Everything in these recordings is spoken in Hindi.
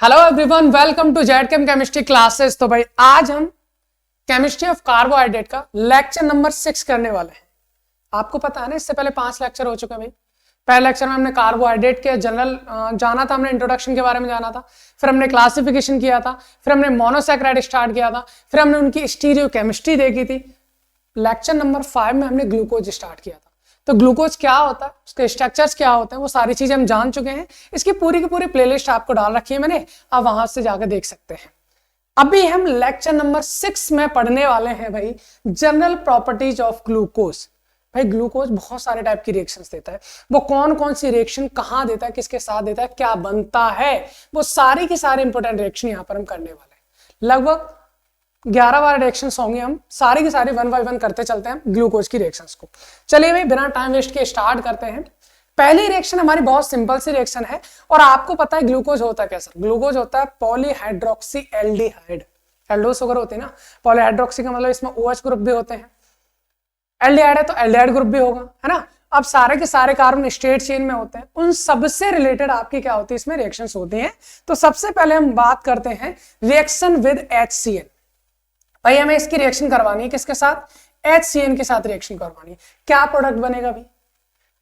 Hello everyone, welcome to Z Chem chemistry classes. तो भाई आज हम केमिस्ट्री ऑफ कार्बोहाइड्रेट का लेक्चर नंबर 6 करने वाले हैं। आपको पता है ना, इससे पहले 5 लेक्चर हो चुके हैं भाई। पहले लेक्चर में हमने कार्बोहाइड्रेट के जनरल जाना था, हमने इंट्रोडक्शन के बारे में जाना था, फिर हमने क्लासिफिकेशन किया था, फिर हमने मोनोसैकेराइड स्टार्ट किया था, फिर हमने उनकी स्टीरियो केमिस्ट्री देखी थी। लेक्चर नंबर 5 में हमने ग्लूकोज स्टार्ट किया था। तो ग्लूकोज क्या होता है, उसके स्ट्रक्चर्स क्या होते हैं, वो सारी चीजें हम जान चुके हैं। इसकी पूरी की पूरी प्लेलिस्ट आपको डाल रखी है मैंने, आप वहां से जाकर देख सकते हैं। अभी हम लेक्चर नंबर 6 में पढ़ने वाले हैं भाई जनरल प्रॉपर्टीज ऑफ ग्लूकोज। भाई ग्लूकोज बहुत सारे टाइप की रिएक्शंस देता है। वो कौन कौन सी रिएक्शन कहाँ देता है, किसके साथ देता है, क्या बनता है, वो सारी की सारी इंपॉर्टेंट रिएक्शन यहाँ पर हम करने वाले हैं। लगभग 11-12 रिएक्शंस होंगे, हम सारी की सारी 1 बाय 1 करते चलते हैं ग्लूकोज की रिएक्शंस को। चलिए भाई बिना टाइम वेस्ट के स्टार्ट करते हैं। पहली रिएक्शन हमारी बहुत सिंपल सी रिएक्शन है, और आपको पता है ग्लूकोज होता है कैसा। ग्लूकोज होता है पॉलीहाइड्रोक्सी एल्डिहाइड। एल्डोस वगैरह होते हैं ना, पॉलीहाइड्रोक्सी का मतलब इसमें OH ग्रुप भी होते हैं, एल्डिहाइड है तो एल्डिहाइड ग्रुप भी होगा, है ना। अब सारे के सारे कार्बन स्ट्रेट चेन में होते हैं, उन सबसे रिलेटेड आपकी क्या होती है, इसमें रिएक्शंस होती हैं। तो सबसे पहले हम बात करते हैं रिएक्शन विद HCl। भाई हमें इसकी रिएक्शन करवानी है किसके साथ, HCl के साथ रिएक्शन करवानी है। क्या प्रोडक्ट बनेगा भाई,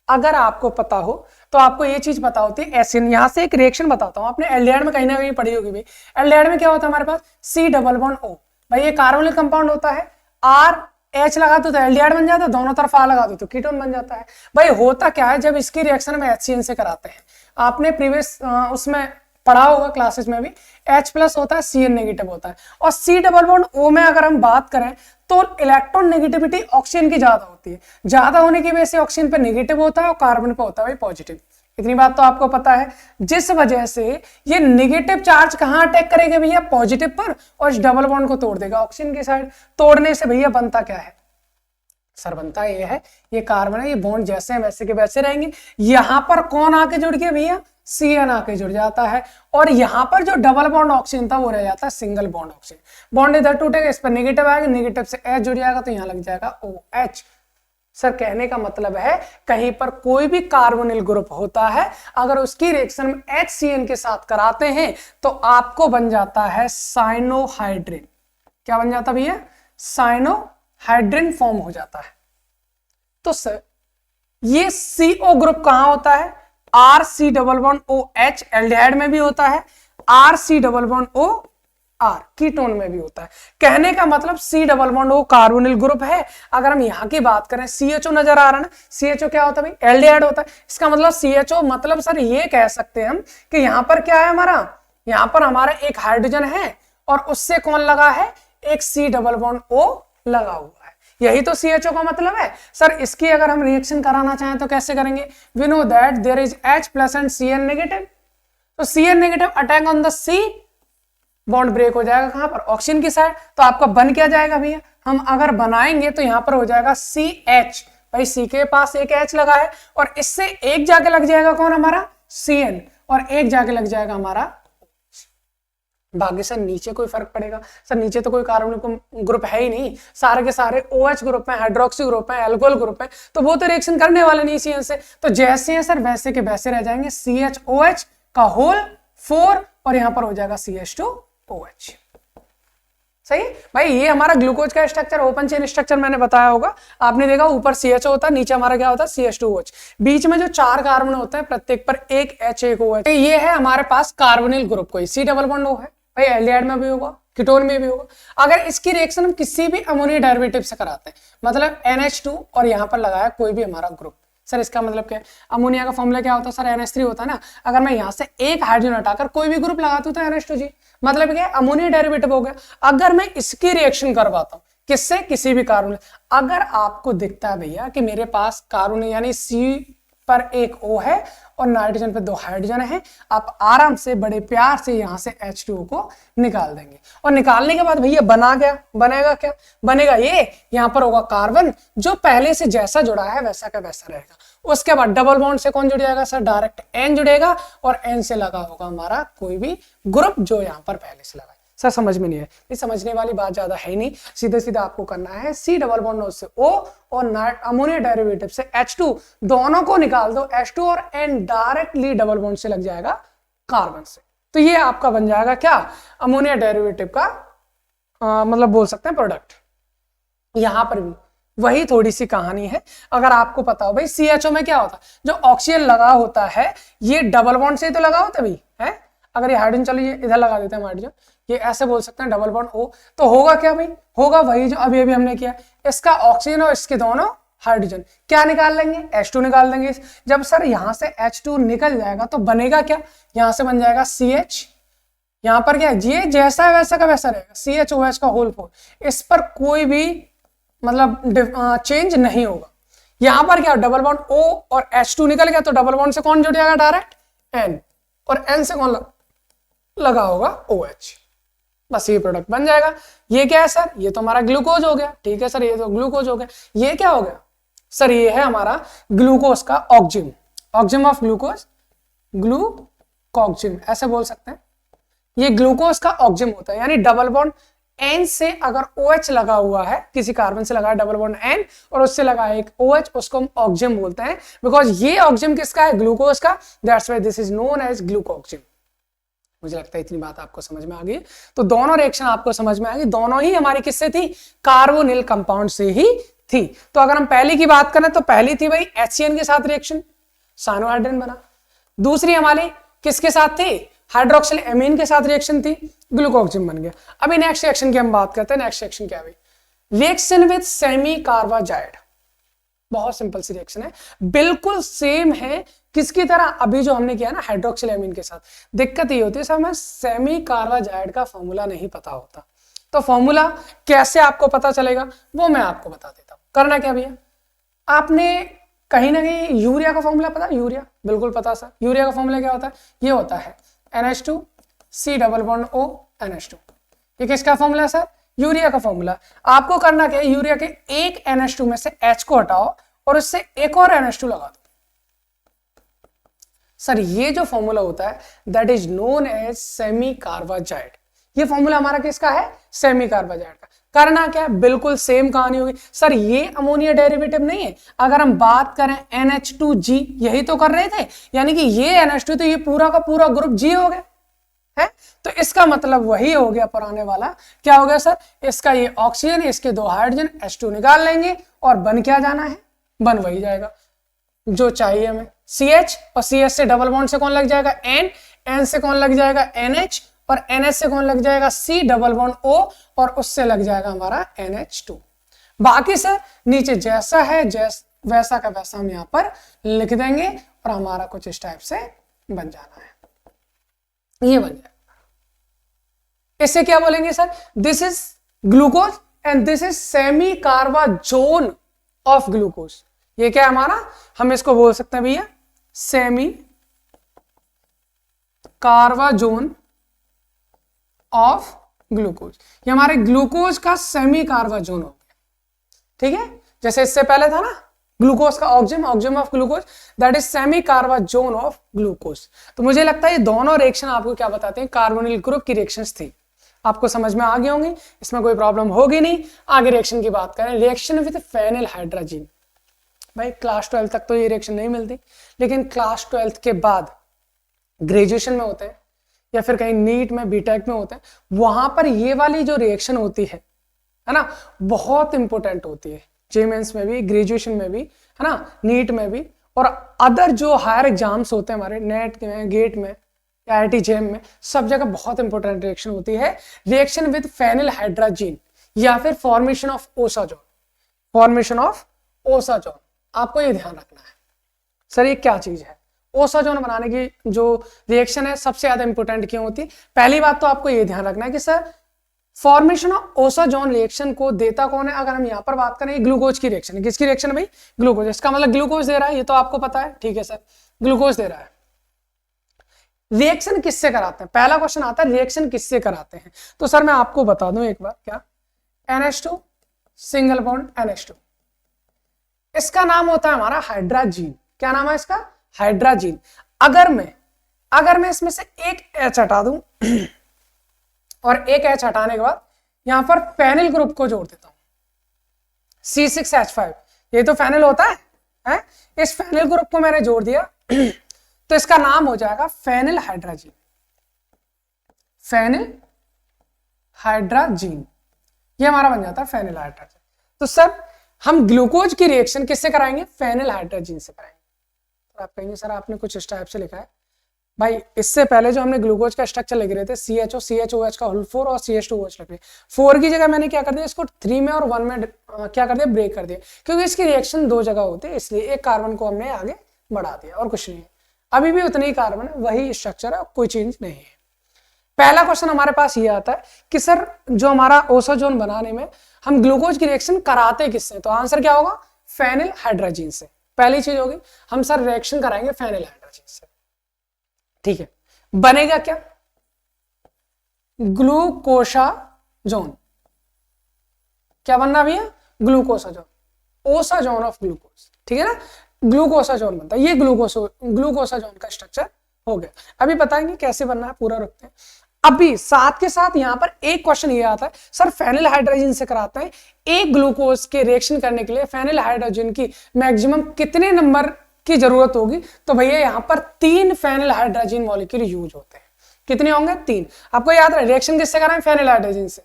अगर आपको पता हो तो आपको ये चीज पता होती है HCl। यहां से एक रिएक्शन बताता हूं, आपने एल्डिहाइड में कहीं ना कहीं पढ़ी होगी भाई। एल्डिहाइड में क्या होता है हमारे पास, C डबल बॉन्ड O। भाई ये कार्बोनिल कंपाउंड होता है, RH लगा दो तो एल्डिहाइड बन जाता है, दोनों तरफ A लगा दो तो कीटोन बन जाता है। भाई होता क्या है, जब इसकी रिएक्शन में HCl से कराते हैं, आपने प्रीवियस उसमें पढ़ा होगा क्लासेस में भी, H+ होता है, Cl नेगेटिव होता है। और C डबल बॉन्ड O में अगर हम बात करें तो इलेक्ट्रॉन नेगेटिविटी ऑक्सीजन की ज्यादा होती है। ज्यादा होने की वजह से ऑक्सीजन पे नेगेटिव होता है और कार्बन पे होता है भाई पॉजिटिव। इतनी बात तो आपको पता है, जिस वजह से ये नेगेटिव चार्ज कहाँ अटैक करेगा भैया, पॉजिटिव पर, और इस डबल बॉन्ड को तोड़ देगा ऑक्सीजन की साइड। तोड़ने से भैया बनता क्या है सर, बनता ये है, ये कार्बन है, ये बॉन्ड जैसे हैं वैसे के वैसे रहेंगे। यहां पर कौन आके जुड़ गया भैया, Cn आके जुड़ जाता है, और यहां पर जो डबल बॉन्ड ऑक्सीजन था वो रह जाता है सिंगल बॉन्ड ऑक्सीजन। बॉन्ड इधर टूटेगा, इस पर नेगेटिव आएगा, नेगेटिव से H जुड़ जाएगा तो यहां लग जाएगा OH। सर कहने का मतलब है कहीं पर कोई भी कार्बोनिल ग्रुप होता है, अगर उसकी रिएक्शन में HCl के साथ कराते हैं तो आपको बन जाता है साइनोहाइड्रिन। क्या बन जाता भैया, साइनोहाइड्रिन फॉर्म हो जाता है। तो सर ये CO ग्रुप कहां होता है, RC double bond OH aldehyde में भी होता है, RC double bond OR ketone में भी होता है। कहने का मतलब C double bond O carbonyl group है। अगर हम यहां की बात करें, CHO नजर आ रहा है ना, CHO क्या होता है भाई, एल्डिहाइड होता है। इसका मतलब CHO मतलब सर ये कह सकते हैं हम कि यहां पर क्या है हमारा, यहां पर हमारा एक हाइड्रोजन है और उससे कौन लगा है, एक C डबल बॉन्ड O लगा हुआ है। यही तो CHO का मतलब है। सर इसकी अगर हम रिएक्शन कराना चाहें तो कैसे करेंगे, we know that there is H+ and Cl negative. तो Cl negative attack on the C, bond break हो जाएगा कहां पर, ऑक्सीजन की साइड। तो आपका बन क्या जाएगा भैया, हम अगर बनाएंगे तो यहां पर हो जाएगा CH। भाई C के पास एक H लगा है, और इससे एक जाके लग जाएगा कौन हमारा, Cn, और एक जाके लग जाएगा हमारा। बाकी सर नीचे कोई फर्क पड़ेगा, सर नीचे तो कोई कार्बोनिल ग्रुप है ही नहीं, सारे के सारे OH ग्रुप है, हाइड्रोक्सी ग्रुप है, एल्कोहल ग्रुप है, तो वो तो रिएक्शन करने वाले नहीं CN से। तो जैसे हैं सर वैसे के वैसे रह जाएंगे, CHOH का होल 4, और यहां पर हो जाएगा CH2OH। सही भाई, ये हमारा ग्लूकोज का स्ट्रक्चर, ओपन चेन स्ट्रक्चर मैंने बताया होगा, आपने देखा ऊपर CHO होता है, नीचे हमारा क्या होता है CH2OH। बीच में जो 4 कार्बन होते हैं प्रत्येक पर एक H एक OH। ये है हमारे पास कार्बोनिल ग्रुप, कोई C डबल बॉन्ड O है भाई, एल्डिहाइड में भी होगा, कीटोन में भी होगा। अगर इसकी रिएक्शन हम किसी भी अमोनिया डेरिवेटिव से कराते हैं, मतलब NH2 और यहां पर लगाया कोई भी हमारा ग्रुप, सर इसका मतलब क्या है, अमोनिया का फॉर्मूला क्या होता है सर, NH3 होता है ना। अगर मैं यहां से एक हाइड्रोजन हटाकर कोई भी ग्रुप लगाती हूँ तो NH2G, मतलब क्या, अमोनिया डेरिवेटिव हो गया। अगर मैं इसकी रिएक्शन करवाता हूँ किससे, किसी भी कार्बन, अगर आपको दिखता है भैया कि मेरे पास कार्बन यानी C पर एक O है और नाइट्रोजन पे 2 हाइड्रोजन है, आप आराम से बड़े प्यार से यहां से H2O को निकाल देंगे, और निकालने के बाद भैया बना गया, बनेगा क्या, बनेगा ये, यहां पर होगा कार्बन जो पहले से जैसा जुड़ा है वैसा का वैसा रहेगा। उसके बाद डबल बॉन्ड से कौन जुड़ जाएगा सर, डायरेक्ट N जुड़ेगा, और N से लगा होगा हमारा कोई भी ग्रुप जो यहां पर पहले से लगा। सर समझ में नहीं है, ये समझने वाली बात ज्यादा है नहीं, सीधे सीधा आपको करना है C डबल बॉन्ड से O और अमोनिया डेरिवेटिव से H2, दोनों को निकाल दो, H2 और N डायरेक्टली डबल बॉन्ड से लग जाएगा कार्बन से। तो ये आपका बन जाएगा क्या, अमोनिया डेरिवेटिव का मतलब बोल सकते हैं प्रोडक्ट। यहां पर भी वही थोड़ी सी कहानी है। अगर आपको पता हो भाई CHO में क्या होता है, जो ऑक्सीजन लगा होता है ये डबल बॉन्ड से ही तो लगा होता है भाई, है। अगर ये हाइड्रोजन, चलो ये इधर लगा देते हैं हाइड्रोजन, ये ऐसे बोल सकते हैं डबल बॉन्ड O, तो होगा क्या भाई, होगा वही जो अभी अभी हमने किया, इसका ऑक्सीजन और इसके दोनों हाइड्रोजन, क्या निकाल लेंगे, H2 निकाल देंगे। जब सर यहां से H2 निकल जाएगा तो बनेगा क्या, यहां से बन जाएगा CH, यहां पर क्या है, ये जैसा वैसा का वैसा रहेगा, CHOH का होल 4, इस पर कोई भी मतलब चेंज नहीं होगा। यहां पर क्या डबल बॉन्ड O और H2 निकल गया तो डबल बॉन्ड से कौन जुड़ जाएगा डायरेक्ट, N, और N से कौन लगा होगा OH, बस ये प्रोडक्ट बन जाएगा। ये क्या है सर, ये तो हमारा ग्लूकोज हो गया, ठीक है सर, ये तो ग्लूकोज हो गया। ये क्या हो गया सर, ये है हमारा ग्लूकोज का ऑक्जिम, ऑक्जिम ऑफ ग्लूकोज, ग्लूकोक्जिम ऐसे बोल सकते हैं। ये ग्लूकोज का ऑक्जिम होता है, यानी डबल बॉन्ड N से अगर OH लगा हुआ है, किसी कार्बन से लगा है डबल बॉन्ड N और उससे लगा है एक OH, उसको हम ऑक्जिम बोलते हैं, बिकॉज ये ऑक्जिम किसका है, ग्लूकोज का, that's why this is known as glucoxime. मुझे लगता है इतनी बात आपको समझ में आ गई। तो दोनों रिएक्शन आपको समझ में आ गई, दोनों ही हमारी किससे थी, कार्बोनिल कंपाउंड से ही थी। तो अगर हम पहली की बात करें तो पहली थी भाई HCN के साथ रिएक्शन, साइनोहाइड्रिन बना। दूसरी हमारी किसके साथ थी, हाइड्रोक्सिल एमीन के साथ रिएक्शन थी, ग्लूकोक्जिम बन गया। अभी नेक्स्ट रिएक्शन की हम बात करते हैं। नेक्स्ट रिएक्शन क्या है भाई, रिएक्शन विद सेमी कार्बाजाइड। बहुत सिंपल सी रिएक्शन है, बिल्कुल सेम है किसकी तरह, अभी जो हमने किया ना हाइड्रोक्सिल एमीन के साथ। दिक्कत ये होती है सर हमें सेमी कार्बाजाइड का फॉर्मूला नहीं पता होता, तो फॉर्मूला कैसे आपको पता चलेगा वो मैं आपको बता देता हूं। करना क्या भैया, आपने कहीं ना कहीं यूरिया का फॉर्मूला पता, यूरिया बिल्कुल पता सर। यूरिया का फॉर्मूला क्या होता है, ये होता है NH2 C double bond O NH2। ये किसका फॉर्मूला है सर, यूरिया का फॉर्मूला। आपको करना क्या है, यूरिया के एक NH2 में से H को हटाओ और उससे एक और NH2 लगा दो। सर ये जो फॉर्मूला होता है that is known as semicarbazide. ये फॉर्मूला हमारा किसका है, सेमी कार्बाजाइड का। करना क्या, बिल्कुल सेम कहानी होगी सर। ये अमोनिया डेरिवेटिव नहीं है, अगर हम बात करें NH2G, यही तो कर रहे थे, यानी कि ये NH2 तो ये पूरा का पूरा ग्रुप G हो गया है। तो इसका मतलब वही हो गया पुराने वाला, क्या हो गया सर, इसका ये ऑक्सीजन, इसके दो हाइड्रोजन, H2 निकाल लेंगे और बन क्या जाना है, बन वही जाएगा जो चाहिए हमें, CH, और CH से डबल बॉन्ड से कौन लग जाएगा N, N से कौन लग जाएगा NH, और NH से कौन लग जाएगा C डबल बॉन्ड O, और उससे लग जाएगा हमारा NH2। बाकी सर नीचे जैसा है वैसा का वैसा हम यहाँ पर लिख देंगे और हमारा कुछ इस टाइप से बन जाना है, ये बन जाएगा। इससे क्या बोलेंगे sir, this is glucose and this is semi carbazone of glucose. ये क्या है हमारा, हम इसको बोल सकते हैं भैया सेमी कार्बाजोन ऑफ ग्लूकोज। ये हमारे ग्लूकोज का सेमी कार्बाजोन हो गया, ठीक है। जैसे इससे पहले था ना ग्लूकोज का oxime, oxime of glucose, that is semi carbazone of glucose. तो मुझे लगता है ये दोनों रिएक्शन आपको क्या बताते हैं, कार्बोनिल ग्रुप की रिएक्शंस थी। आपको समझ में आ गई होंगी, इसमें कोई प्रॉब्लम होगी नहीं। आगे रिएक्शन की बात करें, रिएक्शन विद फेनिल हाइड्रोजीन। भाई क्लास 12 तक तो ये रिएक्शन नहीं मिलती, लेकिन क्लास 12 के बाद ग्रेजुएशन में होते हैं या फिर कहीं नीट में बीटेक में होते हैं, वहां पर ये वाली जो रिएक्शन होती है ना, बहुत इंपॉर्टेंट होती है। जेमेंस में भी, ग्रेजुएशन में भी, है ना, नीट में भी, और अदर जो हायर एग्जाम्स होते हैं हमारे नेट में, गेट में, IIT जेम में, सब जगह बहुत इंपॉर्टेंट रिएक्शन होती है रिएक्शन विद फेनिल हाइड्रोजीन या फिर formation of osazone. Formation of osazone आपको ये ध्यान रखना है सर, ये क्या चीज है। ओसाजोन बनाने की जो रिएक्शन है सबसे ज्यादा इंपॉर्टेंट क्यों होती है, पहली बात तो आपको ये ध्यान रखना है कि sir formation of osazone reaction को देता कौन है। अगर हम यहाँ पर बात करें, ग्लूकोज की रिएक्शन है, किसकी रिएक्शन है भाई, ग्लूकोज। इसका मतलब ग्लूकोज दे रहा है, ये तो आपको पता है, ठीक है सर, ग्लूकोज दे रहा है। रिएक्शन किससे कराते हैं, पहला क्वेश्चन आता है रिएक्शन किससे कराते हैं। तो सर मैं आपको बता दूं एक बार, क्या NH2 सिंगल बॉन्ड NH2, इसका नाम होता है हमारा हाइड्राजीन। क्या नाम है इसका, हाइड्राजीन। अगर मैं इसमें से एक H हटा दूं और एक H हटाने के बाद यहां पर फेनिल ग्रुप को जोड़ देता हूं, C6H5, ये तो फेनिल होता है? इस फेनिल ग्रुप को मैंने जोड़ दिया तो इसका नाम हो जाएगा फेनिल हाइड्राजीन। फेनिल हाइड्राजीन, ये हमारा बन जाता है फेनिल हाइड्राजीन। तो सर हम ग्लूकोज की रिएक्शन किससे कराएंगे? फेनिल हाइड्राजीन से कराएंगे। तो आप कहेंगे सर आपने कुछ इस टाइप से लिखा है। भाई इससे पहले जो हमने ग्लूकोज का स्ट्रक्चर लिख रहे थे CHO CHOH का होल 4 और CH2OH लिख रहे, 4 की जगह मैंने क्या कर दिया, इसको 3 में और 1 में क्या कर दिया, ब्रेक कर दिया, क्योंकि इसकी रिएक्शन 2 जगह होती है, इसलिए एक कार्बन को हमने आगे बढ़ा दिया और कुछ नहीं है। अभी भी उतनी ही कार्बन है, वही स्ट्रक्चर है, कोई चेंज नहीं है। पहला क्वेश्चन हमारे पास ये आता है कि सर जो हमारा ओसोजोन बनाने में हम ग्लूकोज की रिएक्शन कराते किससे? तो आंसर क्या होगा? फेनिल हाइड्राजीन से। पहली चीज होगी हम सर रिएक्शन कराएंगे फेनिल हाइड्राजीन से, ठीक है। बनेगा क्या? ग्लूकोसाजोन। क्या बनना भैया? ग्लूकोसाजोन, ओसाजोन ऑफ ग्लूकोज, ठीक है ना, ग्लूकोसाजोन बनता है। ये ग्लूकोसाजोन का स्ट्रक्चर हो गया। अभी बताएंगे कैसे बनना है, पूरा रखते हैं। अभी साथ के साथ यहां पर एक क्वेश्चन ये आता है, सर फेनिल हाइड्राजीन से कराते हैं, एक ग्लूकोज के रिएक्शन करने के लिए फेनिल हाइड्रोजन की मैक्सिमम कितने नंबर की जरूरत होगी? तो भैया यहां पर 3 फेनिल हाइड्रोजन मॉलिक्यूल यूज होते हैं। कितने होंगे? 3। आपको याद है रिएक्शन किससे कराएं? फेनिल हाइड्रोजन से।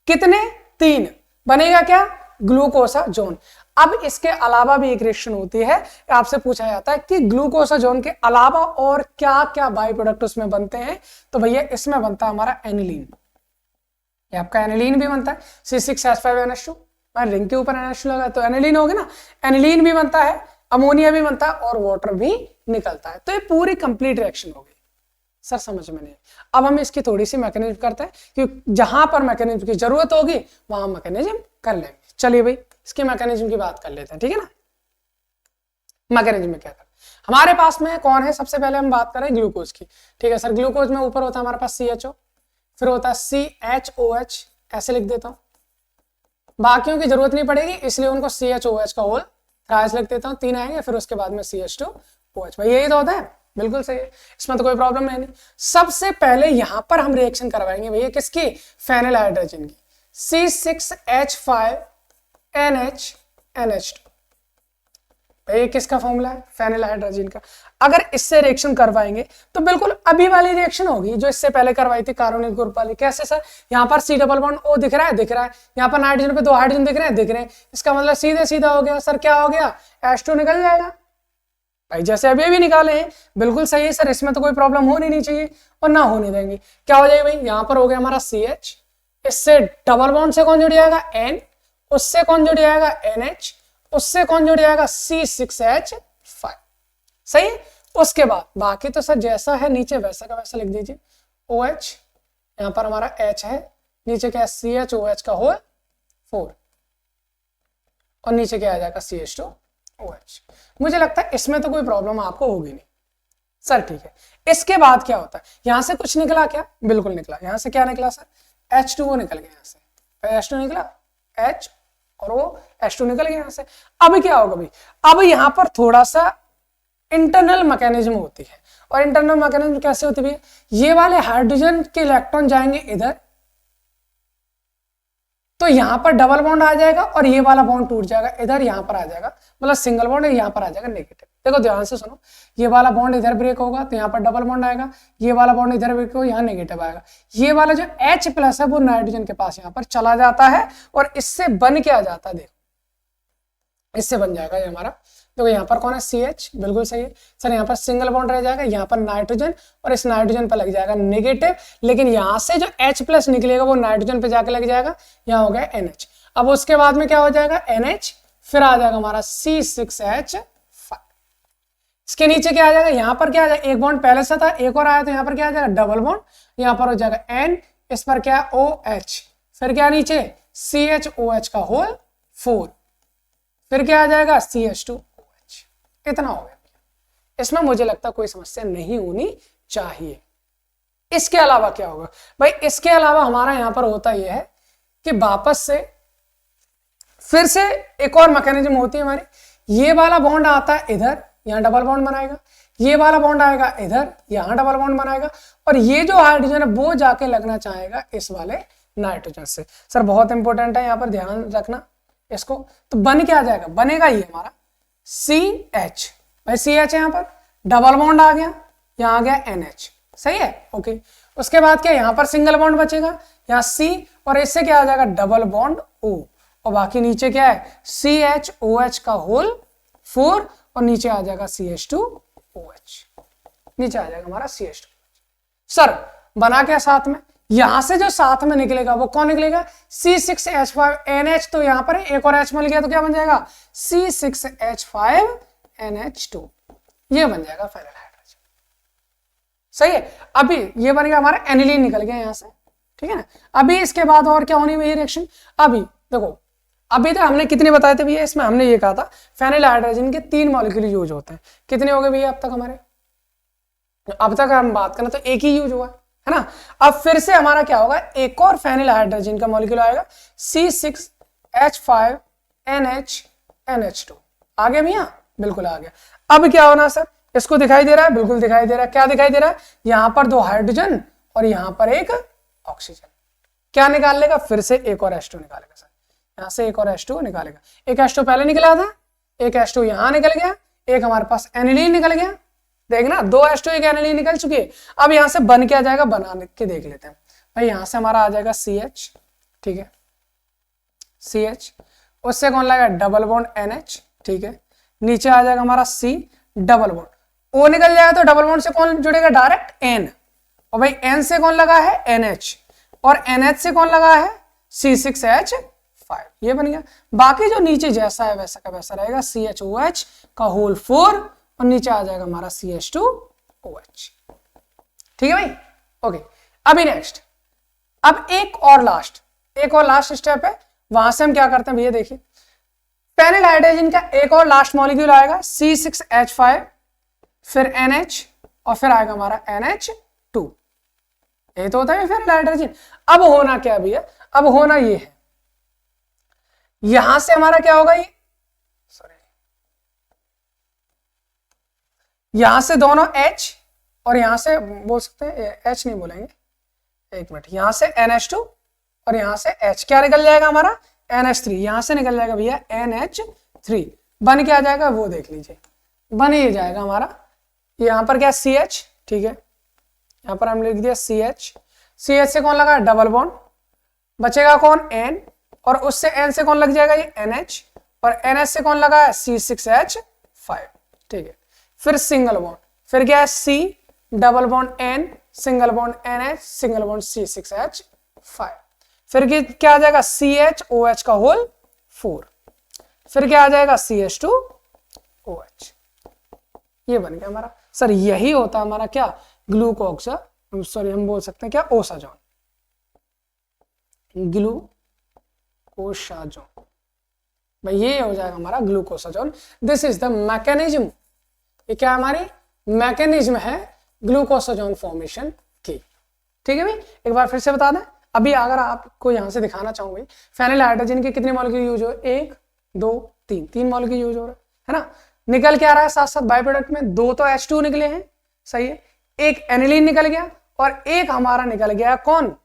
कितने? 3। बनेगा क्या? ग्लूकोसाजोन। अब इसके अलावा भी एक रिएक्शन होती है, आपसे पूछा जाता है कि ग्लूकोसाजोन के अलावा और क्या क्या बाई प्रोडक्ट उसमें बनते हैं? तो भैया इसमें बनता है हमारा एनिलीन। ये आपका एनिलीन भी बनता है, C6H5NH2, मैं रिंग के ऊपर NH2 लगा तो एनिलीन हो गया ना। एनिलीन भी बनता है, अमोनिया भी बनता है और वाटर भी निकलता है। तो ये पूरी कंप्लीट रिएक्शन हो गई। सर समझ में नहीं। अब हम इसकी थोड़ी सी मैकेनिज्म करते हैं, क्योंकि जहां पर मैकेनिज्म की जरूरत होगी वहां मैकेनिज्म कर लेंगे। चलिए भाई इसके मैकेनिज्म की बात कर लेते हैं, ठीक है ना। मैकेनिज्म में क्या कर, हमारे पास में कौन है? सबसे पहले हम बात करें ग्लूकोज की, ठीक है सर। ग्लूकोज में ऊपर होता है हमारे पास CHO, फिर होता है CHOH, ऐसे लिख देता हूं, बाकियों की जरूरत नहीं पड़ेगी इसलिए उनको CHOH का होल थ्राइस लिख देता हूं, 3 आएंगे, फिर उसके बाद में CH2OH। भाई यही तो होता है, बिल्कुल सही है, इसमें तो कोई प्रॉब्लम है नहीं। सबसे पहले यहां पर हम रिएक्शन करवाएंगे भैया किसकी? फेनिल हाइड्रोजन की, C6H5NH2। ये किसका फॉर्मूला है? फेनिल हाइड्रोजन का। अगर इससे रिएक्शन करवाएंगे तो बिल्कुल अभी वाली रिएक्शन होगी जो इससे पहले करवाई थी कार्बोनिल ग्रुप वाली। कैसे सर? यहाँ पर C डबल बॉन्ड O दिख रहा है, दिख रहा है, यहाँ पर नाइट्रोजन पे 2 हाइड्रोजन दिख रहे हैं, दिख रहे हैं। इसका मतलब सीधे सीधा हो गया सर, क्या हो गया? H2 निकल जाएगा भाई, जैसे अभी भी निकाले हैं, बिल्कुल सही है सर, इसमें तो कोई प्रॉब्लम होनी नहीं चाहिए और ना होने देंगे। क्या हो जाएगा भाई? यहाँ पर हो गया हमारा CH, इससे डबल बॉन्ड से कौन जुड़ जाएगा? N, उससे कौन जुड़ जाएगा? NH, उससे कौन जुड़ जाएगा? C6H5। सही है। उसके बाद बाकी तो सर जैसा है नीचे वैसा का वैसा लिख दीजिए। OH, यहाँ पर हमारा H है, नीचे क्या है? CHOH का होल 4 और नीचे क्या आ जाएगा? CH2OH। मुझे लगता है इसमें तो कोई प्रॉब्लम आपको होगी नहीं सर, ठीक है। इसके बाद क्या होता है? यहां से कुछ निकला क्या? बिल्कुल निकला। यहां से क्या निकला सर? H2O निकल गया, यहां से H2 निकला, H और वो H2 निकल गया यहां से। अब क्या होगा भाई? अब यहां पर थोड़ा सा इंटरनल मैकेनिज्म होती है, और इंटरनल मैकेनिज्म कैसे होती है? ये वाले हाइड्रोजन के इलेक्ट्रॉन जाएंगे इधर, तो यहां पर डबल बॉन्ड आ जाएगा और ये वाला बॉन्ड टूट जाएगा, इधर यहां पर आ जाएगा, मतलब सिंगल बॉन्ड, यहां पर आ जाएगा नेगेटिव। देखो ध्यान से सुनो, ये वाला बॉन्ड इधर ब्रेक होगा तो यहाँ पर डबल बॉन्ड आएगा, ये वाला बॉन्ड इधर ब्रेक होगा, यहाँ नेगेटिव आएगा। ये वाला जो H प्लस है वो नाइट्रोजन के पास यहाँ पर चला जाता है और इससे बन के आ जाता है। देखो इससे बन जाएगा ये हमारा, देखो यहाँ पर कौन है? CH, बिल्कुल सही है सर। यहाँ पर सिंगल बॉन्ड रह जाएगा, यहाँ पर नाइट्रोजन और इस नाइट्रोजन पर लग जाएगा नेगेटिव, लेकिन यहाँ से जो H प्लस निकलेगा वो नाइट्रोजन पे जाके लग जाएगा, यहाँ हो गया NH। अब उसके बाद में क्या हो जाएगा? NH, फिर आ जाएगा हमारा C6H5। इसके नीचे क्या आ जाएगा? यहाँ पर क्या आ जाएगा? एक बॉन्ड पहले से था, एक और आया तो यहाँ पर क्या आ जाएगा? डबल बॉन्ड, यहाँ पर हो जाएगा N, इस पर क्या है? OH, फिर क्या नीचे? CHOH का होल 4, फिर क्या आ जाएगा? CH2OH। इतना हो गया। इसमें मुझे लगता है कोई समस्या नहीं होनी चाहिए। इसके अलावा क्या होगा भाई? इसके अलावा हमारा यहां पर होता यह है कि वापस से फिर से एक और मैकेनिज्म होती है हमारी, ये वाला बॉन्ड आता है इधर, यहां डबल बॉन्ड बनाएगा, ये वाला बॉन्ड आएगा इधर, यहां डबल बॉन्ड बनाएगा, और ये जो हाइड्रोजन है वो जाके लगना चाहेगा इस वाले नाइट्रोजन से। सर बहुत इंपॉर्टेंट है, यहां पर ध्यान रखना इसको। तो बन क्या आ जाएगा? बनेगा ये हमारा CH, भाई CH यहाँ पर डबल बॉन्ड आ गया, यहाँ आ गया NH, सही है, ओके। उसके बाद क्या यहाँ पर सिंगल बॉन्ड बचेगा, यहाँ C और इससे क्या आ जाएगा डबल बॉन्ड O, और बाकी नीचे क्या है CHOH का होल 4 और नीचे आ जाएगा CH2OH, नीचे आ जाएगा हमारा CH2। सर बना क्या साथ में, यहां से जो साथ में निकलेगा वो कौन निकलेगा C6H5NH, तो यहां पर एक और H मिल गया तो क्या बन जाएगा C6H5NH2, ये बन जाएगा फेनिल हाइड्रोजन। सही है, अभी ये बन गया हमारा एनिलीन निकल गया यहां से, ठीक है ना। अभी इसके बाद और क्या होनी है रिएक्शन, अभी देखो अभी तक हमने कितने बताए थे भैया, इसमें हमने ये कहा था फेनिल हाइड्रोजन के 3 मॉलिक्यूल यूज होते हैं। कितने हो गए भैया अब तक हमारे, अब तक हम बात करें तो एक ही यूज हुआ है ना। अब फिर से हमारा क्या होगा, एक और फेनिल हाइड्रोजन का मॉलिक्यूल आएगा C6H5NH2। आ गया भैया, बिल्कुल आ गया। अब क्या होना सर, इसको दिखाई दे रहा है, बिल्कुल दिखाई दे रहा है। क्या दिखाई दे रहा है, यहां पर 2 हाइड्रोजन और यहां पर एक ऑक्सीजन। क्या निकाल लेगा, फिर से एक और H2 निकालेगा सर, यहां से एक और H2 निकालेगा। एक H2 पहले निकला था, एक H2 यहां निकल गया, एक हमारे पास एनिलीन निकल गया। देखना 2 H2 एक एनिलीन निकल चुकी है। अब यहां से बन क्या जाएगा, बना के देख लेते हैं भाई। यहां से हमारा आ जाएगा CH, ठीक है CH, उससे कौन लगेगा डबल बॉन्ड NH, ठीक है। नीचे आ जाएगा हमारा C डबल बॉन्ड, O निकल जाएगा तो डबल बॉन्ड से कौन जुड़ेगा डायरेक्ट N, और भाई N से कौन लगा है NH, और NH से कौन लगा है C6H5, ये बन गया। बाकी जो नीचे जैसा है वैसा का वैसा रहेगा, CHOH का होल 4 और नीचे आ जाएगा हमारा CH2OH, ठीक है भाई। ओके, अभी नेक्स्ट, अब एक और लास्ट स्टेप है, वहां से हम क्या करते हैं भैया देखिए, फेनिल हाइड्रोजन का एक और लास्ट मॉलिक्यूल आएगा C6H5, फिर NH और फिर आएगा हमारा NH2, ये तो होता है फेनिल हाइड्रोजन। अब होना क्या भैया, अब होना ये है, यहां से हमारा क्या होगा, ये यहां से दोनों H और यहां से बोल सकते हैं H नहीं बोलेंगे, एक मिनट, यहां से NH2 और यहां से H, क्या निकल जाएगा हमारा NH3, यहां से निकल जाएगा भैया NH3, बन क्या जाएगा वो देख लीजिए, बन ही जाएगा हमारा। यहां पर क्या CH, ठीक है, यहां पर हम लिख दिया CH से कौन लगा डबल बॉन्ड, बचेगा कौन N, और उससे N से कौन लग जाएगा ये NH, और NH से कौन लगा है C6H5, ठीक है। फिर सिंगल बॉन्ड, फिर क्या है C double bond N, single bond NH, single bond C6H5, फिर क्या आ जाएगा CHOH का होल 4, फिर क्या आ जाएगा CH2OH, ये बन गया हमारा। सर यही होता है हमारा क्या ग्लूकोक्सा, सॉरी हम बोल सकते हैं क्या ओसाजोन, ग्लूकोसाजोन भाई, ये हो जाएगा हमारा ग्लूकोसाजोन। दिस इज द मैकेनिज्म, ये क्या हमारी मैकेनिज्म है ग्लूकोसाजोन फॉर्मेशन की, ठीक है भाई। एक बार फिर से बता दें, अभी अगर आपको यहां से दिखाना चाहूंगी फेनिल हाइड्रोजन के कितने मॉलिक्यूल यूज हो, 1 2 3, 3 मॉलिक्यूल यूज हो रहा है ना। निकल के आ रहा है साथ साथ बाय प्रोडक्ट में, 2 तो H2 निकले हैं, सही है, एक एनिलीन निकल गया और एक हमारा निकल गया कौन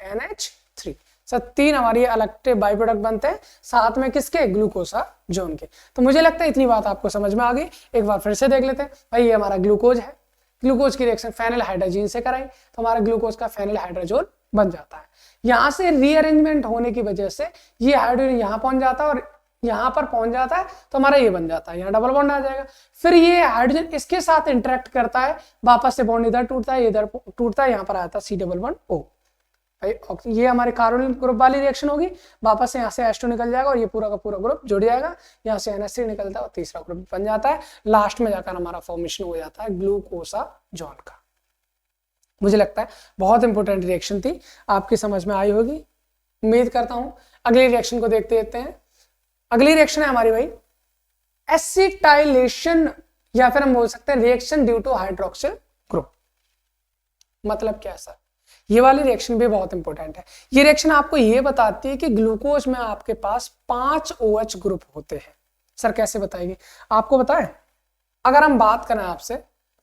NH3। सर 3 हमारी अलग बाई प्रोडक्ट बनते हैं साथ में किसके ग्लूकोसाजोन के। तो मुझे लगता है इतनी बात आपको समझ में आ गई। एक बार फिर से देख लेते हैं भाई, ये हमारा ग्लूकोज है, ग्लूकोज की रिएक्शन फेनिल हाइड्रोजन से कराई तो हमारा ग्लूकोज का फेनिल हाइड्रोजोन बन जाता है। यहां से रीअरेंजमेंट होने की वजह से ये हाइड्रोजन यहां पहुंच जाता है और यहां पर पहुंच जाता है तो हमारा ये बन जाता है, यहाँ डबल बॉन्ड आ जाएगा। फिर ये हाइड्रोजन इसके साथ इंटरेक्ट करता है, वापस से बॉन्ड इधर टूटता है, इधर टूटता है, यहाँ पर आता है C डबल बॉन्ड O भाई। ये हमारे कार्बोनिल ग्रुप वाली रिएक्शन होगी, वापस से यहाँ से H2 निकल जाएगा और ये पूरा का पूरा ग्रुप जुड़ जाएगा, यहाँ से NH3 निकलता है और तीसरा ग्रुप बन जाता है। लास्ट में जाकर हमारा फॉर्मेशन हो जाता है ग्लूकोसाजोन का। मुझे लगता है बहुत इंपॉर्टेंट रिएक्शन थी, आपकी समझ में आई होगी, उम्मीद करता हूं। अगली रिएक्शन को देखते हैं। अगली रिएक्शन है हमारी भाई एसिटाइलेशन, या फिर हम बोल सकते हैं reaction due to hydroxyl group. मतलब क्या है सर, ये वाली रिएक्शन भी बहुत इंपॉर्टेंट है। ये रिएक्शन आपको ये बताती है कि ग्लूकोज में आपके पास 5 OH ग्रुप होते हैं। सर कैसे बताएगी, आपको बताएं, अगर हम बात करें आपसे,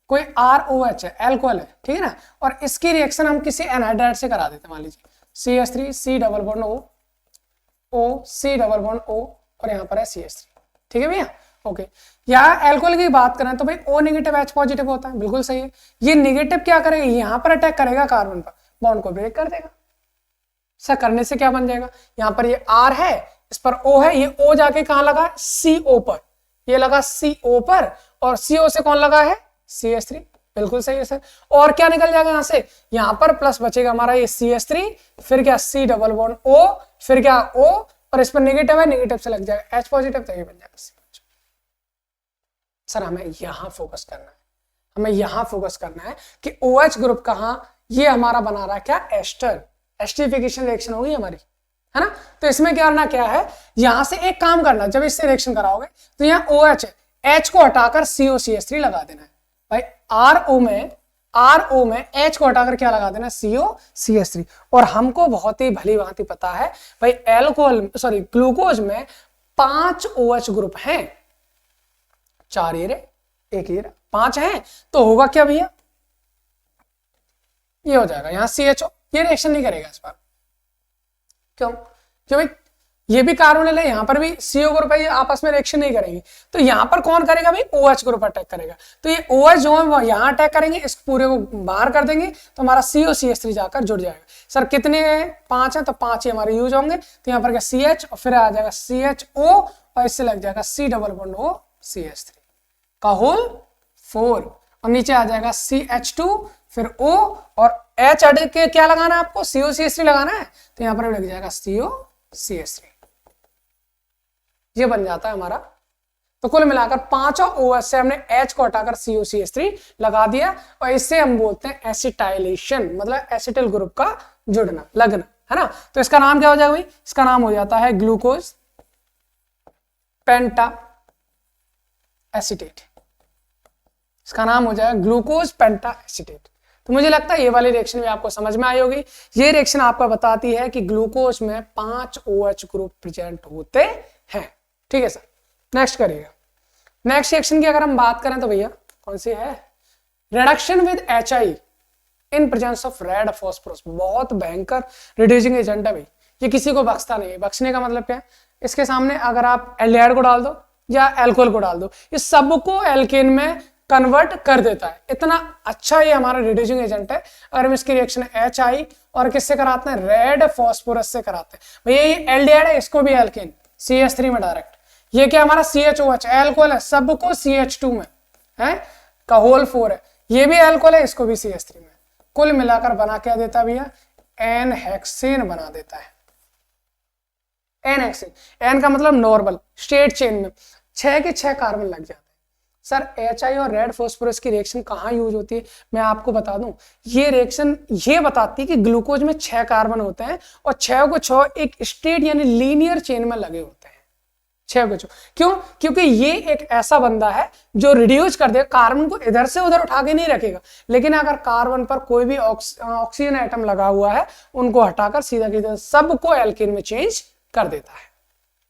कोई ROH है, एल्कोहल है, ठीक है ना, और इसकी रिएक्शन हम किसी एनहाइड्राइड से करा देते हैं, मान लीजिए CH3 C double bond O C double bond O और यहाँ पर है CH3, ठीक है भैया। ओके, यहाँ एल्कोहल की बात करें तो भाई O नेगेटिव H पॉजिटिव होता है, बिल्कुल सही है। ये नेगेटिव क्या करेगा, यहाँ पर अटैक करेगा कार्बन पर, बॉन्ड को ब्रेक कर देगा। सर करने से क्या बन जाएगा, यहाँ पर ये R है, इस पर O है, ये O जाके कहाँ लगा, CO पर, ये लगा CO पर, और CO से कौन लगा है, CH3। बिल्कुल सही है सर। और क्या निकल जाएगा यहाँ से, यहाँ पर प्लस बचेगा हमारा ये CH3, फिर क्या C डबल बॉन्ड O, फिर क्या O, और इस पर नेगेटिव है, नेगेटिव से लग जाएगा H पॉजिटिव, तो ये बन जाएगा C। सर हमें यहाँ फोकस करना है, हमें यहाँ फोकस करना है कि OH ग्रुप कहाँ, ये हमारा बना रहा है क्या, एस्टर, एस्टरिफिकेशन रिएक्शन होगी हमारी, है ना। तो इसमें क्या करना क्या है, यहां से एक काम करना, जब इससे रिएक्शन कराओगे तो यहाँ OH है, H को हटाकर COCH3 लगा देना है भाई, RO में H को हटाकर क्या लगा देना, COCH3। और हमको बहुत ही भली भांति पता है भाई ग्लूकोज में 5 OH ग्रुप हैं, 4 ये रे, 1 ये रे, 5 हैं, तो होगा क्या भैया, ये हो जाएगा यहाँ CHO, ये रिएक्शन नहीं करेगा इस बार। क्यों, क्यों भाई, ये भी कार्बोनिल है, यहाँ पर भी CO ग्रुप है, ये आपस में रिएक्शन नहीं करेंगे, तो यहाँ पर कौन करेगा भाई, OH ग्रुप अटैक करेगा। तो ये OH जो है वो यहाँ अटैक करेंगे, इस पूरे को बाहर कर देंगे, तो हमारा COCH3 जाकर जुड़ जाएगा। सर कितने 5 हैं, तो 5 ही हमारे यूज होंगे, तो यहाँ पर क्या CH, और फिर आ जाएगा CHO, और इससे लग जाएगा C double bond O CH3 का होल 4, और नीचे आ जाएगा CH2, फिर O, और H अड़ के क्या लगाना है आपको, COCH3 लगाना है, तो यहाँ पर लग जाएगा COCH3, ये बन जाता है हमारा। तो कुल मिलाकर 5 OH से हमने H को हटाकर COCH3 लगा दिया, और इससे हम बोलते हैं एसिटाइलेशन, मतलब एसिटिल ग्रुप का जुड़ना, लगना, है ना। तो इसका नाम क्या हो जाएगा भाई, इसका नाम हो जाता है ग्लूकोज पेंटा एसिटेट, इसका नाम हो जाएगा ग्लूकोज पेंटा एसिटेट। तो मुझे लगता है ये वाली रिएक्शन भी आपको समझ में आई होगी। ये रिएक्शन आपको बताती है कि ग्लूकोज में 5 OH ग्रुप प्रेजेंट होते हैं, ठीक है सर। नेक्स्ट करिएगा, नेक्स्ट रिएक्शन की अगर हम बात करें तो भैया कौन सी है, reduction with HI in presence of red phosphorus. बहुत भयंकर रिड्यूसिंग एजेंट है भाई, ये किसी को बख्शता नहीं है। बख्शने का मतलब क्या है, इसके सामने अगर आप एल्डिहाइड को डाल दो या एल्कोहल को डाल दो, ये सबको एल्केन में कन्वर्ट कर देता है, इतना अच्छा ये हमारा रिड्यूसिंग एजेंट है। अगर हम इसकी रिएक्शन HI और किससे कराते हैं, रेड फॉस्फोरस से कराते हैं। भैया ये एल्डिहाइड है, इसको भी एल्केन CH3 में डायरेक्ट, ये क्या हमारा CHOH एल्कोहल है, सबको CH2 में है का होल 4 है, ये भी एल्कोहल है, इसको भी CH3 में, कुल मिलाकर बना क्या देता है भैया, एन हेक्सेन बना देता है। एन हेक्सेन, एन का मतलब नॉर्मल स्ट्रेट चेन में 6 के 6 कार्बन लग जाते हैं। सर HI और रेड फॉस्फोरस की रिएक्शन कहाँ यूज होती है, मैं आपको बता दूं, ये रिएक्शन ये बताती है कि ग्लूकोज में 6 कार्बन होते हैं और 6 को 6 एक स्ट्रेट यानी लीनियर चेन में लगे होते हैं, 6 को 6। क्यों, क्योंकि ये एक ऐसा बंदा है जो रिड्यूस कर देगा, कार्बन को इधर से उधर उठा के नहीं रखेगा, लेकिन अगर कार्बन पर कोई भी ऑक्सीजन एटम लगा हुआ है उनको हटाकर सीधा की सबको एल्केन में चेंज कर देता है,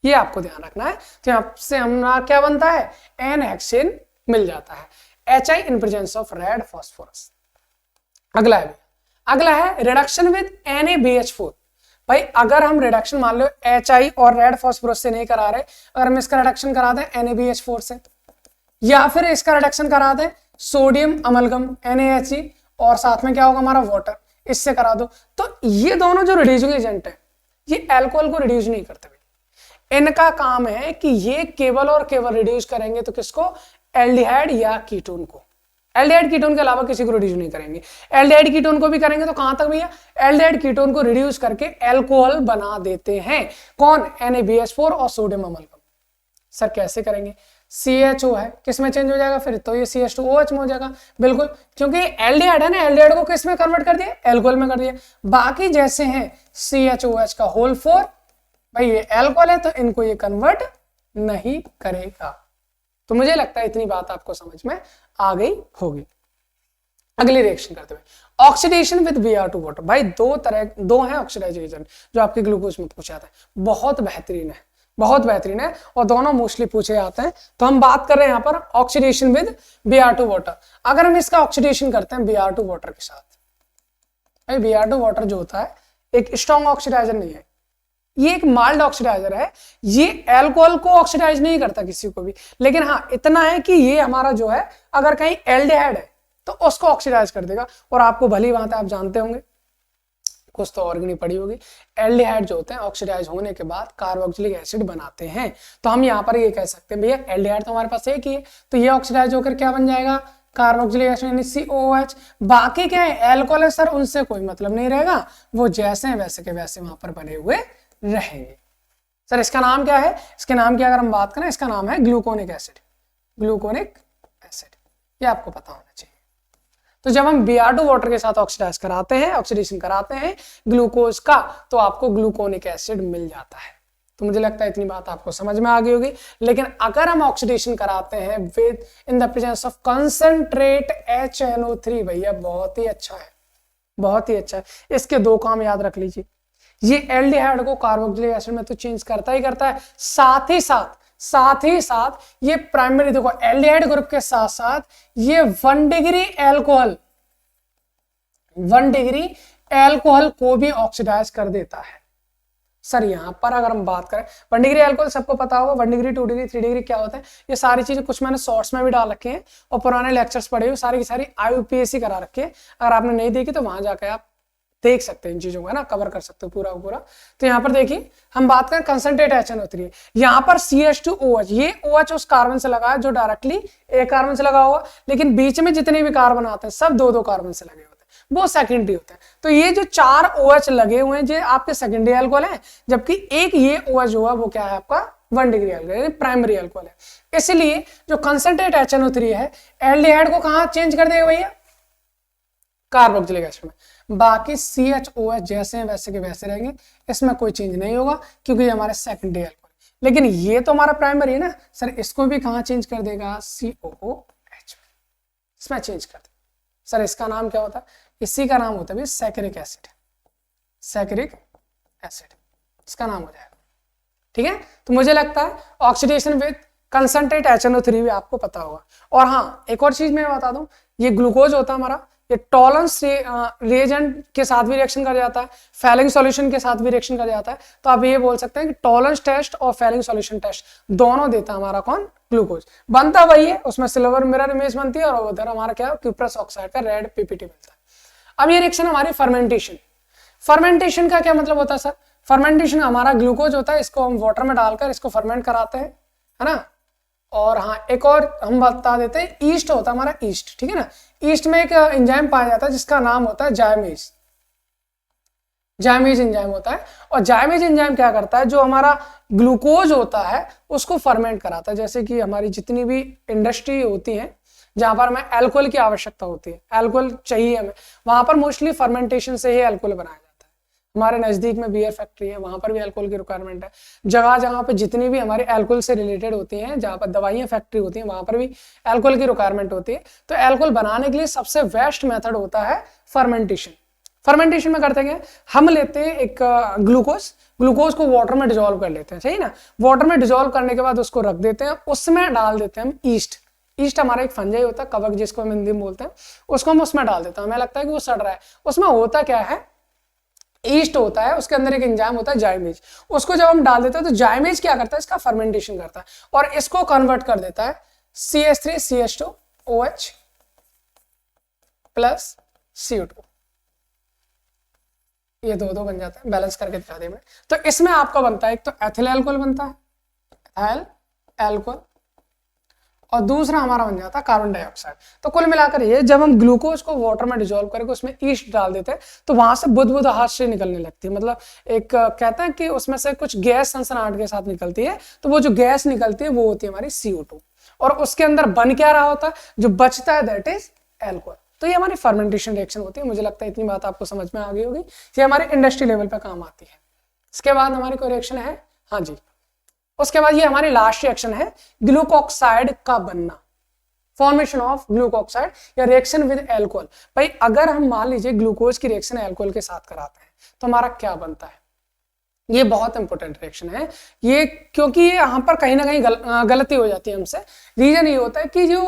ये आपको ध्यान रखना है। तो यहाँ से हमारा क्या बनता है, एन हेक्सेन मिल जाता है, HI in presence of red phosphorus. अगला है रिडक्शन विद NaBH4। भाई अगर हम रिडक्शन मान लो HI और रेड फॉस्फोरस से नहीं करा रहे, अगर हम इसका रिडक्शन करा दें NaBH4 से, या फिर इसका रिडक्शन करा दें सोडियम अमलगम NaHC, और साथ में क्या होगा हमारा वाटर, इससे करा दो, तो ये दोनों जो रिड्यूसिंग एजेंट है ये अल्कोहल को रिड्यूस नहीं करते। इनका काम है कि ये केवल और केवल रिड्यूस करेंगे तो किसको, एल्डिहाइड या कीटोन को। एल्डिहाइड कीटोन के अलावा किसी को रिड्यूस नहीं करेंगे। एल्डिहाइड कीटोन को भी करेंगे तो कहां तक भैया, एल्डिहाइड कीटोन को रिड्यूस करके अल्कोहल बना देते हैं। कौन, NaBH4 और सोडियम अमलगम। सर कैसे करेंगे, CHO है, किस में चेंज हो जाएगा फिर, तो ये CH2OH में हो जाएगा। बिल्कुल, क्योंकि एल्डिहाइड है ना, एल्डिहाइड को किस में कन्वर्ट कर दिया, अल्कोहल में कर दिया। बाकी जैसे हैं CHOH का होल 4, भाई ये अल्कोहल है तो इनको ये कन्वर्ट नहीं करेगा। तो मुझे लगता है इतनी बात आपको समझ में आ गई होगी। अगली रिएक्शन करते हुए, ऑक्सीडेशन विद Br2 वाटर। भाई दो हैं ऑक्सीडाइजिंग एजेंट जो आपके ग्लूकोज में पूछा जाता है, बहुत बेहतरीन है, बहुत बेहतरीन है, और दोनों मोस्टली पूछे जाते हैं। तो हम बात कर रहे हैं यहाँ पर ऑक्सीडेशन विद Br2 वाटर। अगर हम इसका ऑक्सीडेशन करते हैं Br2 वाटर के साथ, भाई Br2 वाटर जो होता है एक स्ट्रॉन्ग ऑक्सीडाइजर नहीं है, ये एक माइल्ड ऑक्सीडाइजर है, ये अल्कोहल को ऑक्सीडाइज नहीं करता किसी को भी, लेकिन हाँ इतना है कि ये हमारा जो है अगर कहीं एल्डिहाइड है तो उसको ऑक्सीडाइज कर देगा। और आपको भली बात है, आप जानते होंगे कुछ तो और नहीं पड़ी होगी। एल्डिहाइड जो होते हैं ऑक्सीडाइज होने के बाद कार्बोक्सिलिक एसिड बनाते हैं। तो हम यहाँ पर ये कह सकते हैं भैया एल्डिहाइड तो हमारे पास एक ही है, तो ये ऑक्सीडाइज होकर क्या बन जाएगा, कार्बोक्सिलिक एसिड यानी COOH। बाकी क्या है एल्कोहल है सर, उनसे कोई मतलब नहीं रहेगा, वो जैसे हैं वैसे के वैसे वहां पर बने हुए रहेंगे। सर इसका नाम क्या है, इसके नाम की अगर हम बात करें इसका नाम है ग्लूकोनिक एसिड, ग्लूकोनिक एसिड, ये आपको पता होना चाहिए। तो जब हम Br2 वाटर के साथ ऑक्सीडाइज कराते हैं, ऑक्सीडेशन कराते हैं ग्लूकोज का, तो आपको ग्लूकोनिक एसिड मिल जाता है। तो मुझे लगता है इतनी बात आपको समझ में आ गई होगी। लेकिन अगर हम ऑक्सीडेशन कराते हैं with in the presence of concentrate HNO3, भैया बहुत ही अच्छा है, बहुत ही अच्छा है। इसके दो काम याद रख लीजिए, ये एल्डिहाइड को कार्बोक्सिलिक एसिड में तो चेंज करता ही करता है, साथ ही साथ ये प्राइमरी, देखो एल्डिहाइड ग्रुप के साथ साथ ये 1 डिग्री एल्कोहल को भी ऑक्सीडाइज कर देता है। सर यहां पर अगर हम बात करें 1 डिग्री एल्कोहल सबको पता होगा, 1 डिग्री 2 डिग्री 3 डिग्री क्या होता है, ये सारी चीजें कुछ मैंने शॉर्ट्स में भी डाल रखे हैं और पुराने लेक्चर्स पढ़े हुए सारी की सारी IUPAC करा रखे हैं। अगर आपने नहीं देखी तो वहां जाकर आप देख सकते हैं इन चीजों को, है ना, कवर कर सकते हो पूरा पूरा। तो यहाँ पर देखिए हम बात करें कंसंट्रेट HNO3, यहाँ पर CH2OH, ये OH उस कार्बन से लगा है जो डायरेक्टली एक कार्बन से लगा होगा, लेकिन बीच में जितने भी कार्बन आते हैं सब दो कार्बन से लगे होते हैं, वो सेकेंडरी होते हैं। तो ये जो 4 OH लगे हुए हैं ये आपके सेकेंडरी एल्कोहल है, जबकि एक ये OH हुआ वो क्या है आपका 1 डिग्री एल्कोहल यानी प्राइमरी एल्कोहल है। इसलिए जो कंसंट्रेट HNO3 है एल्डिहाइड को कहां चेंज कर देगा भैया, कार्बोक्सिलिक एसिड में। बाकी CHOH जैसे हैं वैसे के वैसे रहेंगे, इसमें कोई चेंज नहीं होगा क्योंकि ये हमारे सेकेंडरी एल्कोहल। लेकिन ये तो हमारा प्राइमरी है ना सर, इसको भी कहां चेंज कर देगा, COOH, इसमें चेंज कर देगा। सर इसका नाम क्या होता है, इसी का नाम होता है सैकरिक एसिड, सैकरिक एसिड इसका नाम हो जाएगा। ठीक है, तो मुझे लगता है ऑक्सीडेशन विद कंसंट्रेट HNO3 भी आपको पता होगा। और हाँ एक और चीज मैं बता दूं, ये ग्लूकोज होता है हमारा, ये टॉलरेंस रिएजेंट के साथ भी रिएक्शन कर जाता है, फैलिंग सॉल्यूशन के साथ भी रिएक्शन कर जाता है। तो आप ये बोल सकते हैं कि टॉलरेंस टेस्ट और फैलिंग सॉल्यूशन टेस्ट दोनों देता है हमारा कौन, ग्लूकोज। बनता वही है, उसमें सिल्वर मिरर इमेज बनती है और उधर हमारा क्या क्यूप्रस ऑक्साइड का रेड PPT मिलता है। अब ये रिएक्शन हमारी फर्मेंटेशन, फर्मेंटेशन का क्या मतलब होता है सर, फर्मेंटेशन हमारा ग्लूकोज होता है, इसको हम वाटर में डालकर इसको फर्मेंट कराते हैं, है ना। और हाँ एक और हम बता देते हैं, ईस्ट होता है हमारा, ईस्ट, ठीक है ना। ईस्ट में एक एंजाइम पाया जाता है जिसका नाम होता है जायमेज, जायमेज एंजाइम होता है। और जायमेज एंजाइम क्या करता है, जो हमारा ग्लूकोज होता है उसको फर्मेंट कराता है। जैसे कि हमारी जितनी भी इंडस्ट्री होती है जहां पर हमें अल्कोहल की आवश्यकता होती है, अल्कोहल चाहिए हमें, वहां पर मोस्टली फर्मेंटेशन से ही अल्कोहल बनाया जाता है। हमारे नजदीक में बियर फैक्ट्री है, वहां पर भी अल्कोहल की रिक्वायरमेंट है। जगह जहां पे जितनी भी हमारे अल्कोहल से रिलेटेड होती हैं, जहां पर दवाइयां फैक्ट्री होती हैं, वहां पर भी अल्कोहल की रिक्वायरमेंट होती है। तो अल्कोहल बनाने के लिए सबसे बेस्ट मेथड होता है फर्मेंटेशन। फर्मेंटेशन में करते हैं, हम लेते हैं एक ग्लूकोज को वाटर में डिजोल्व कर लेते हैं, सही ना। वाटर में डिजोल्व करने के बाद उसको रख देते हैं, उसमें डाल देते हैं हम ईस्ट। ईस्ट हमारा एक फंजाई होता है, कवक जिसको हम हिंदी में बोलते हैं, उसको हम उसमें डाल देते हैं। हमें लगता है कि वो सड़ रहा है, उसमें होता क्या है, ईस्ट होता है, उसके अंदर एक एंजाइम होता है जाइमेज। उसको जब हम डाल देते हैं तो जाइमेज क्या करता है, इसका फर्मेंटेशन करता है और इसको कन्वर्ट कर देता है CH3CH2OH प्लस CO2, ये दो बन जाता है, बैलेंस करके दिखा दे मैं। तो इसमें आपका बनता है एक तो एथिल अल्कोहल बनता है, एथिल अल्कोहल, और दूसरा हमारा बन जाता है कार्बन डाइऑक्साइड। तो कुल मिलाकर ये जब हम ग्लूकोज को वाटर में डिजोल्व करके उसमें ईस्ट डाल देते हैं तो वहां से बुदबुद हाथ से निकलने लगती है, मतलब एक कहते हैं कि उसमें से कुछ गैस सनसनाहट के साथ निकलती है। तो वो जो गैस निकलती है वो होती है हमारी CO2, और उसके अंदर बन क्या रहा होता है, जो बचता है दैट इज अल्कोहल। तो ये हमारी फर्मेंटेशन रिएक्शन होती है। मुझे लगता है इतनी बात आपको समझ में आ गई होगी, ये हमारे इंडस्ट्री लेवल पे काम आती है। इसके बाद हमारी कोई रिएक्शन है, हाँ जी, उसके बाद ये हमारी लास्ट रिएक्शन है ग्लूकोक्साइड का बनना, फॉर्मेशन ऑफ ग्लूकोक्साइड या रिएक्शन विद अल्कोहल। भाई अगर हम मान लीजिए ग्लूकोज की रिएक्शन अल्कोहल के साथ कराते हैं तो हमारा क्या बनता है, ये बहुत इंपॉर्टेंट रिएक्शन है ये, क्योंकि ये यहाँ पर कहीं ना कहीं गलती हो जाती है हमसे। रीजन ये होता है कि जो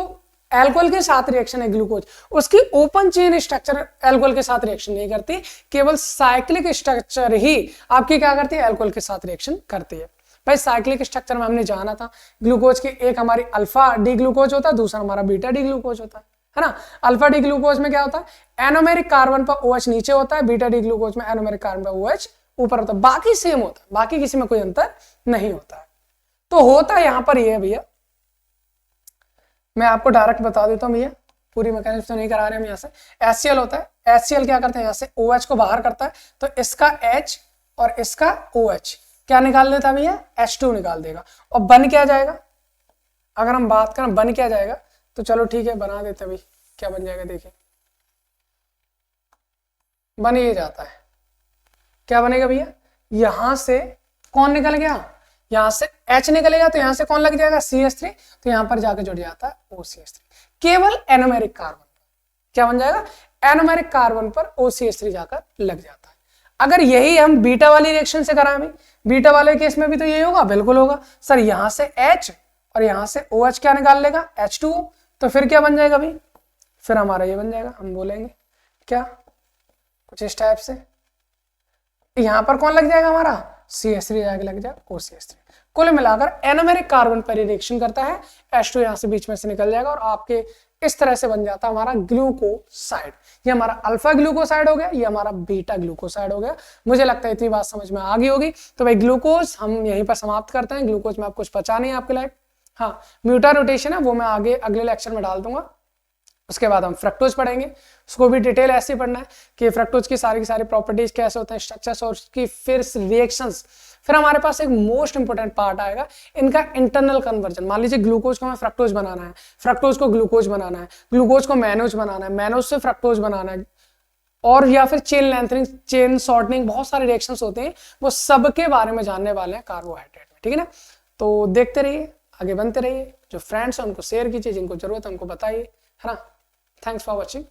अल्कोहल के साथ रिएक्शन है ग्लूकोज, उसकी ओपन चेन स्ट्रक्चर अल्कोहल के साथ रिएक्शन नहीं करती, केवल साइक्लिक स्ट्रक्चर ही आपकी क्या करती है, अल्कोहल के साथ रिएक्शन करती है। भाई साइक्लिक स्ट्रक्चर में हमने जाना था, ग्लूकोज के एक हमारी अल्फा डी ग्लूकोज होता है, दूसरा हमारा बीटा डी ग्लूकोज होता है, है ना। अल्फा डी ग्लूकोज में क्या होता है, एनोमेरिक कार्बन पर OH नीचे होता है, बीटा डी ग्लूकोज में एनोमेरिक कार्बन पर OH ऊपर होता है, बाकी सेम होता है, बाकी किसी में कोई अंतर नहीं होता है। तो होता है यहां पर ये है भैया, मैं आपको डायरेक्ट बता देता हूं भैया, पूरी मैकेनिज्म तो नहीं करा रहे हम। यहाँ से HCl होता है, HCl क्या करते हैं, यहाँ से OH को बाहर करता है, तो इसका H और इसका OH क्या निकाल देता है भैया, H2 निकाल देगा। और बन क्या जाएगा, अगर हम बात करें बन क्या जाएगा, तो चलो ठीक है बना देते हैं भाई, क्या बन जाएगा देखिए, बन ये जाता है, क्या बनेगा भैया, यहां से कौन निकल गया, यहां से H निकलेगा, तो यहां से कौन लग जाएगा, CH3, तो यहां पर जाके जुड़ जाता है OCH3, केवल एनोमेरिक कार्बन, क्या बन जाएगा, एनोमेरिक कार्बन पर OCH3 जाकर लग जाता है। अगर यही हम बीटा वाली रिएक्शन से कराएं, बीटा वाले केस में भी तो यही होगा, बिल्कुल होगा सर, यहां से H और यहां से OH क्या निकाल लेगा, H2, तो फिर क्या बन जाएगा भाई, फिर हमारा ये बन जाएगा, हम बोलेंगे क्या कुछ इस टाइप से, यहां पर कौन लग जाएगा हमारा, CH3 जाके लग जाएगा OCH3। कुल मिलाकर एनोमेरिक कार्बन पर रिएक्शन करता है, H2 यहां से बीच में से निकल जाएगा और आपके इस तरह से बन जाता है हमारा ग्लूकोसाइड। ये हमारा अल्फा ग्लूकोसाइड हो गया, ये हमारा बीटा ग्लूकोसाइड हो गया। मुझे लगता है इतनी बात समझ में आ गई होगी। तो भाई ग्लूकोज हम यहीं पर समाप्त करते हैं, ग्लूकोज में आप कुछ बचा नहीं है आपके लायक। हाँ, म्यूटा रोटेशन है वो मैं आगे अगले लेक्चर में डाल दूंगा। उसके बाद हम फ्रक्टोज पढ़ेंगे, उसको भी डिटेल ऐसे पढ़ना है कि फ्रक्टोज की सारी प्रॉपर्टीज कैसे होते हैं, स्ट्रक्चर्स और उसकी फिर रिएक्शंस। फिर हमारे पास एक मोस्ट इंपोर्टेंट पार्ट आएगा इनका इंटरनल कन्वर्जन। मान लीजिए ग्लूकोज को हमें फ्रक्टोज बनाना है, फ्रक्टोज को ग्लूकोज बनाना है, ग्लूकोज को मैनोज बनाना है, मैनोज से फ्रक्टोज बनाना है, और या फिर चेन लेंथनिंग, चेन शॉर्टनिंग, बहुत सारे रिएक्शंस होते हैं, वो सबके बारे में जानने वाले हैं कार्बोहाइड्रेट में। ठीक है ना, तो देखते रहिए, आगे बनते रहिए, जो फ्रेंड्स हैं उनको शेयर कीजिए, जिनको जरूरत है उनको बताइए, है ना। Thanks for watching.